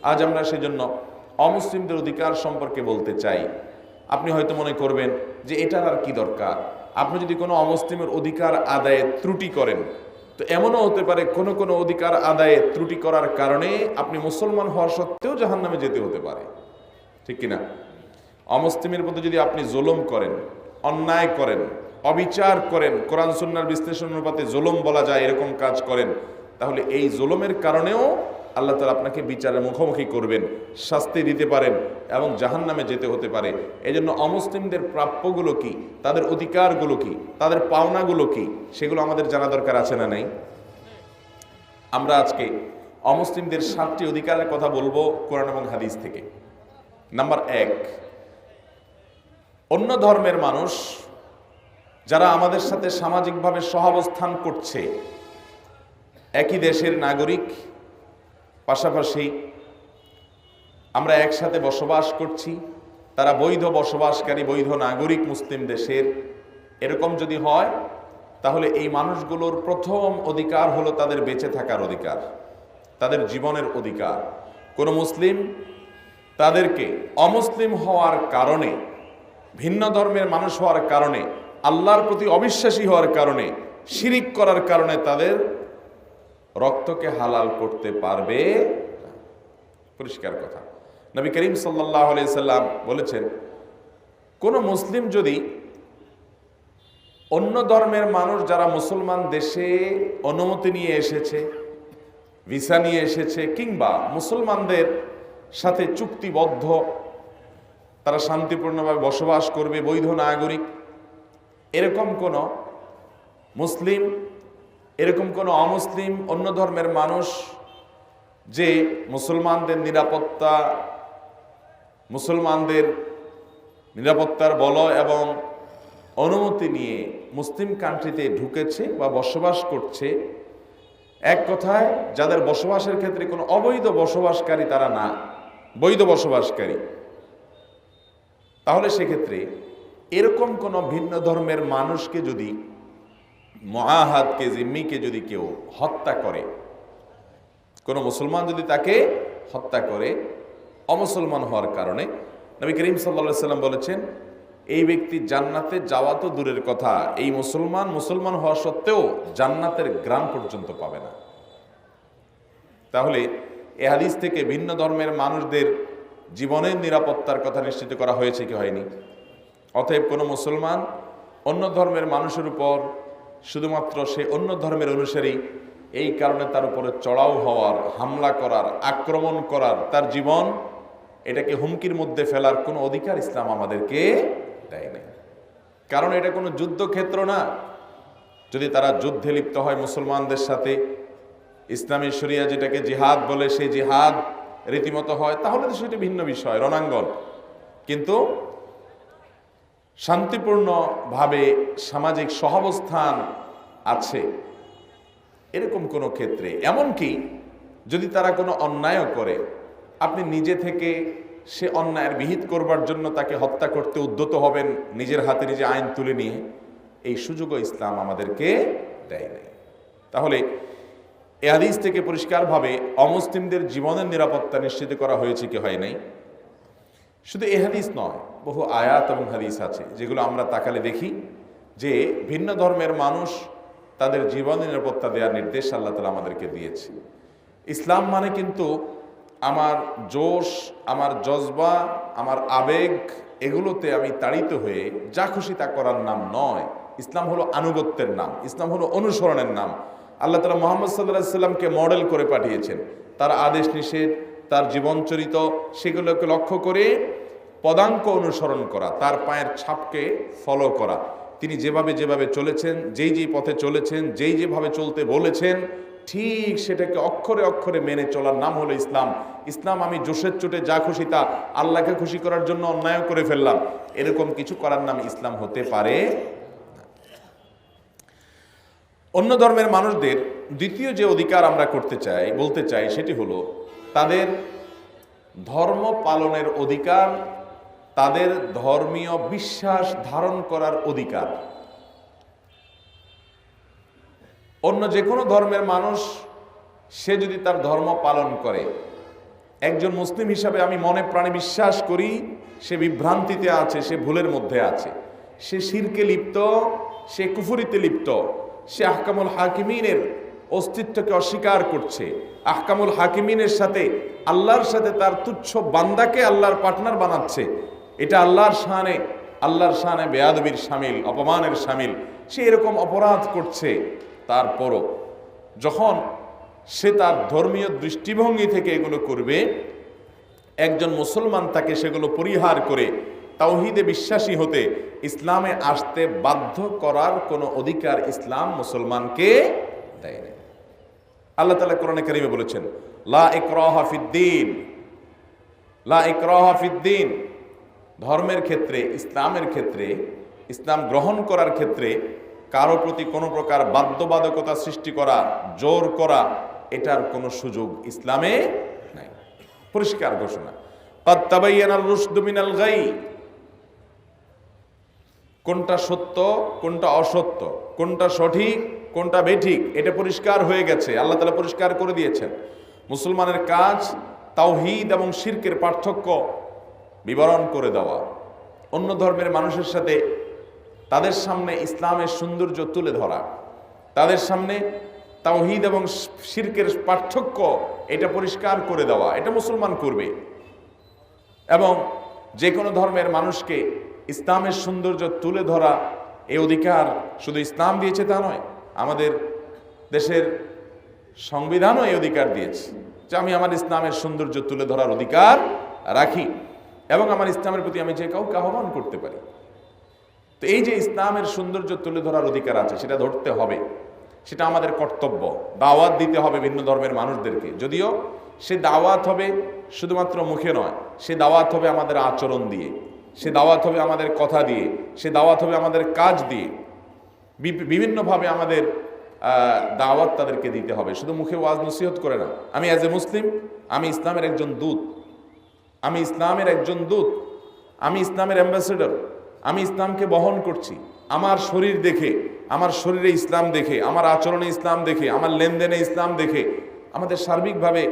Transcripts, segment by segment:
আজ আমরা সেজন্য অমুসলিমদের অধিকার সম্পর্কে বলতে চাই। আপনি হয়তো মনে করবেন যে এটার আর কি দরকার। আপনি যদি কোনো অমুসলিমের অধিকার আদায়ে ত্রুটি করেন, তো এমনও হতে পারে কোনো কোনো অধিকার আদায়ে ত্রুটি করার কারণে আপনি মুসলমান হওয়া সত্ত্বেও জাহান্নামে যেতে হতে পারে, ঠিক কিনা? অমুসলিমের প্রতি যদি আপনি জুলুম করেন, অন্যায় করেন, অবিচার করেন, কোরআন সুন্নাহর বিশ্লেষণ অনুপাতে জুলুম বলা যায় এরকম কাজ করেন, তাহলে এই জুলুমের কারণেও আল্লাহ তাআলা আপনাকে বিচারের মুখোমুখি করবেন, শাস্তি দিতে পারেন এবং জাহান্নামে যেতে হতে পারে। এই জন্য অমুসলিমদের প্রাপ্যগুলো কি, তাদের অধিকারগুলো কি, তাদের পাওনাগুলো কি, সেগুলো আমাদের জানা দরকার আছে না নেই? আমরা আজকে অমুসলিমদের 7টি অধিকারের কথা বলবো কোরআন এবং হাদিস থেকে। নাম্বার 1, অন্য ধর্মের মানুষ যারা আমাদের সাথে সামাজিকভাবে সহাবস্থান করছে, একই দেশের নাগরিক, পাশাপাশি আমরা একসাথে বসবাস করছি, তারা বৈধ বসবাসকারী, বৈধ নাগরিক মুসলিম দেশের, এরকম যদি হয় তাহলে এই মানুষগুলোর প্রথম অধিকার হলো তাদের বেঁচে থাকার অধিকার, তাদের জীবনের অধিকার। কোনো মুসলিম তাদেরকে অমুসলিম হওয়ার কারণে, ভিন্ন ধর্মের মানুষ হওয়ার কারণে, আল্লাহর প্রতি অবিশ্বাসী হওয়ার কারণে, শিরিক করার কারণে তাদের রক্তকে হালাল করতে পারবে না। পরিষ্কার কথা। নবী করিম সাল্লাল্লাহু আলাইহি সাল্লাম বলেছেন, কোন মুসলিম যদি অন্য ধর্মের মানুষ যারা মুসলমান দেশে অনুমতি নিয়ে এসেছে, ভিসা নিয়ে এসেছে, কিংবা মুসলমানদের সাথে চুক্তিবদ্ধ, তারা শান্তিপূর্ণভাবে বসবাস করবে, বৈধ নাগরিক, এরকম কোন মুসলিম, এরকম কোন অমুসলিম অন্য ধর্মের মানুষ যে মুসলমানদের নিরাপত্তার বলয় এবং অনুমতি নিয়ে মুসলিম কান্ট্রিতে ঢুকেছে বা বসবাস করছে, এক কথায় যাদের বসবাসের ক্ষেত্রে কোনো অবৈধ বসবাসকারী তারা না, বৈধ বসবাসকারী, তাহলে সেক্ষেত্রে এরকম কোনো ভিন্ন ধর্মের মানুষকে যদি, মুআহাদকে, জিম্মিকে যদি কেউ হত্যা করে, কোনো মুসলমান যদি তাকে হত্যা করে অমুসলমান হওয়ার কারণে, নবী করিম সাল্লাল্লাহু আলাইহি সাল্লাম বলেছেন, এই ব্যক্তি জান্নাতে যাওয়া তো দূরের কথা, এই মুসলমান হওয়া সত্ত্বেও জান্নাতের ঘ্রাণ পর্যন্ত পাবে না। তাহলে এ হাদিস থেকে ভিন্ন ধর্মের মানুষদের জীবনের নিরাপত্তার কথা নিশ্চিত করা হয়েছে কি হয়নি? অতএব কোনো মুসলমান অন্য ধর্মের মানুষের উপর শুধুমাত্র সে অন্য ধর্মের অনুসারী, এই কারণে তার উপরে চড়াও হওয়ার, হামলা করার, আক্রমণ করার, তার জীবন এটাকে হুমকির মধ্যে ফেলার কোনো অধিকার ইসলাম আমাদেরকে দেয় নাই। কারণ এটা কোনো যুদ্ধক্ষেত্র না। যদি তারা যুদ্ধে লিপ্ত হয় মুসলমানদের সাথে, ইসলামী শরিয়া যেটাকে জিহাদ বলে, সেই জিহাদ রীতিমতো হয়, তাহলে তো সেটা ভিন্ন বিষয়, রণাঙ্গন। কিন্তু শান্তিপূর্ণভাবে সামাজিক সহাবস্থান আছে এরকম কোনো ক্ষেত্রে, এমনকি যদি তারা কোনো অন্যায়ও করে, আপনি নিজে থেকে সে অন্যায়ের বিহিত করবার জন্য তাকে হত্যা করতে উদ্যত হবেন, নিজের হাতে নিজে আইন তুলে নিয়ে, এই সুযোগও ইসলাম আমাদেরকে দেয় নাই। তাহলে এ হাদিস থেকে পরিষ্কারভাবে অমুসলিমদের জীবনের নিরাপত্তা নিশ্চিত করা হয়েছে কি হয় নাই? শুধু এ হাদিস নয়, বহু আয়াত এবং হাদিস আছে যেগুলো আমরা তাকালে দেখি যে ভিন্ন ধর্মের মানুষ তাদের জীবনের নিরাপত্তা দেওয়ার নির্দেশ আল্লাহ তাআলা আমাদেরকে দিয়েছে। ইসলাম মানে কিন্তু আমার জোশ, আমার জজবা, আমার আবেগ, এগুলোতে আমি তাড়িত হয়ে যা খুশি তা করার নাম নয়। ইসলাম হলো আনুগত্যের নাম, ইসলাম হলো অনুসরণের নাম। আল্লাহ তাআলা মুহাম্মদ সাল্লাল্লাহু আলাইহি সাল্লামকে মডেল করে পাঠিয়েছেন। তার আদেশ নিষেধ, তার জীবনচরিত, সেগুলোকে লক্ষ্য করে পদাঙ্ক অনুসরণ করা, তার পায়ের ছাপকে ফলো করা। তিনি যেভাবে চলেছেন, যেই পথে চলেছেন, যেভাবে চলতে বলেছেন, ঠিক সেটাকে অক্ষরে অক্ষরে মেনে চলার নাম হলো ইসলাম। ইসলাম আমি জোশের চোটে যা খুশি তা, আল্লাহকে খুশি করার জন্য অন্যায় করে ফেললাম, এরকম কিছু করার নাম ইসলাম হতে পারে না। অন্য ধর্মের মানুষদের দ্বিতীয় যে অধিকার আমরা বলতে চাই সেটি হলো তাদের ধর্ম পালনের অধিকার, তাদের ধর্মীয় বিশ্বাস ধারণ করার অধিকার। অন্য যে কোনো ধর্মের মানুষ সে যদি তার ধর্ম পালন করে, একজন মুসলিম হিসাবে আমি মনে প্রাণে বিশ্বাস করি সে বিভ্রান্তিতে আছে, সে ভুলের মধ্যে আছে, সে শিরকে লিপ্ত, সে কুফরিতে লিপ্ত, সে আহকামুল হাকিমিনের অস্তিত্বকে অস্বীকার করছে, আহকামুল হাকিমিনের সাথে আল্লাহর সাথে তার তুচ্ছ বান্দাকে আল্লাহর পার্টনার বানাচ্ছে। এটা আল্লাহর শানে বেয়াদবির শামিল, অপমানের শামিল। সে এরকম অপরাধ করছে, তারপরও যখন সে তার ধর্মীয় দৃষ্টিভঙ্গি থেকে এগুলো করবে, একজন মুসলমান তাকে সেগুলো পরিহার করে তাওহীদে বিশ্বাসী হতে, ইসলামে আসতে বাধ্য করার কোনো অধিকার ইসলাম মুসলমানকে দেয় না। আল্লাহ তাআলা কোরআনে কারিমে বলেছেন, লা ইকরাহা ফিদ্দীন, লা ইকরাহা ফিদ্দীন। ধর্মের ক্ষেত্রে, ইসলামের ক্ষেত্রে, ইসলাম গ্রহণ করার ক্ষেত্রে কারো প্রতি কোনো প্রকার বাধ্যবাধকতা সৃষ্টি করা, জোর করা, এটার কোনো সুযোগ ইসলামে নাই। পরিষ্কার ঘোষণা, ক্বাদ তাবায়্যানার রুশদু মিনাল গাই। কোনটা সত্য, কোনটা অসত্য, কোনটা সঠিক, কোনটা বেঠিক, এটা পরিষ্কার হয়ে গেছে। আল্লাহ তাআলা পরিষ্কার করে দিয়েছেন। মুসলমানের কাজ তাওহীদ এবং শিরকের পার্থক্য বিবরণ করে দেওয়া, অন্য ধর্মের মানুষের সাথে তাদের সামনে ইসলামের সৌন্দর্য তুলে ধরা, তাদের সামনে তাওহীদ এবং শিরকের পার্থক্য এটা পরিষ্কার করে দেওয়া, এটা মুসলমান করবে। এবং যে কোনো ধর্মের মানুষকে ইসলামের সৌন্দর্য তুলে ধরা, এই অধিকার শুধু ইসলাম দিয়েছে তা নয়, আমাদের দেশের সংবিধানও এই অধিকার দিয়েছে যে আমি আমার ইসলামের সৌন্দর্য তুলে ধরার অধিকার রাখি এবং আমার ইসলামের প্রতি আমি যে কাউকে আহ্বান করতে পারি। তো এই যে ইসলামের সৌন্দর্য তুলে ধরার অধিকার আছে, সেটা ধরতে হবে, সেটা আমাদের কর্তব্য। দাওয়াত দিতে হবে ভিন্ন ধর্মের মানুষদেরকে, যদিও সে দাওয়াত হবে শুধুমাত্র মুখে নয়, সে দাওয়াত হবে আমাদের আচরণ দিয়ে, সে দাওয়াত হবে আমাদের কথা দিয়ে, সে দাওয়াত হবে আমাদের কাজ দিয়ে। বিভিন্নভাবে আমাদের দাওয়াত তাদেরকে দিতে হবে, শুধু মুখে ওয়াজ নসিহত করে না। আমি অ্যাজ এ মুসলিম, আমি ইসলামের একজন দূত, আমি ইসলামের একজন দূত, আমি ইসলামের অ্যাম্বাসেডর, আমি ইসলামকে বহন করছি। আমার শরীর দেখে, আমার শরীরে ইসলাম দেখে, আমার আচরণে ইসলাম দেখে, আমার লেনদেনে ইসলাম দেখে, আমাদের সার্বিকভাবে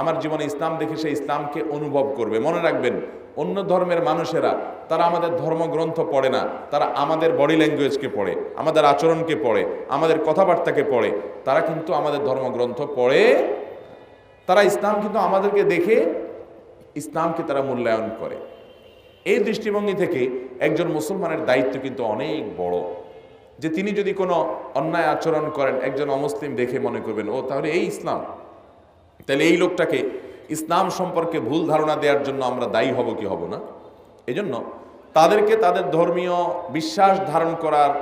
আমার জীবনে ইসলাম দেখে সে ইসলামকে অনুভব করবে। মনে রাখবেন, অন্য ধর্মের মানুষেরা তারা আমাদের ধর্মগ্রন্থ পড়ে না, তারা আমাদের বডি ল্যাঙ্গুয়েজকে পড়ে, আমাদের আচরণকে পড়ে, আমাদের কথাবার্তাকে পড়ে। তারা কিন্তু আমাদের ধর্মগ্রন্থ পড়ে, তারা ইসলাম কিন্তু আমাদেরকে দেখে ইসলামকে তারা মূল্যায়ন করে। এই দৃষ্টিভঙ্গি থেকে একজন মুসলমানের দায়িত্ব কিন্তু অনেক বড়, যে তিনি যদি কোনো অন্যায় আচরণ করেন, একজন অমুসলিম দেখে মনে করবেন ও তাহলে এই ইসলাম, তাহলে এই লোকটাকে ইসলাম সম্পর্কে ভুল ধারণা দেওয়ার জন্য আমরা দায়ী হব কি হব না। এজন্য তাদেরকে তাদের ধর্মীয় বিশ্বাস ধারণ করার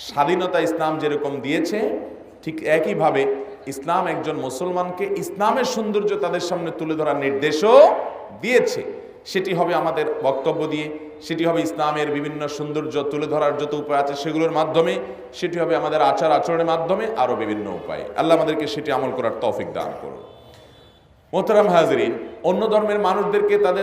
স্বাধীনতা ইসলাম যেরকম দিয়েছে, ঠিক একইভাবে ইসলাম একজন মুসলমানকে ইসলামের সৌন্দর্য তাদের সামনে তুলে ধরার নির্দেশও দিয়েছে। সেটি হবে আমাদের বক্তব্য দিয়ে, সেটি হবে ইসলামের বিভিন্ন সৌন্দর্য তুলে ধরার যত উপায় আছে সেগুলোর মাধ্যমে, সেটি হবে আমাদের আচার আচরণের মাধ্যমে, আরও বিভিন্ন উপায়ে। আল্লাহ আমাদেরকে সেটি আমল করার তৌফিক দান করুন। মোহতারাম হাজরিন, অন্য ধর্মের মানুষদেরকে তাদের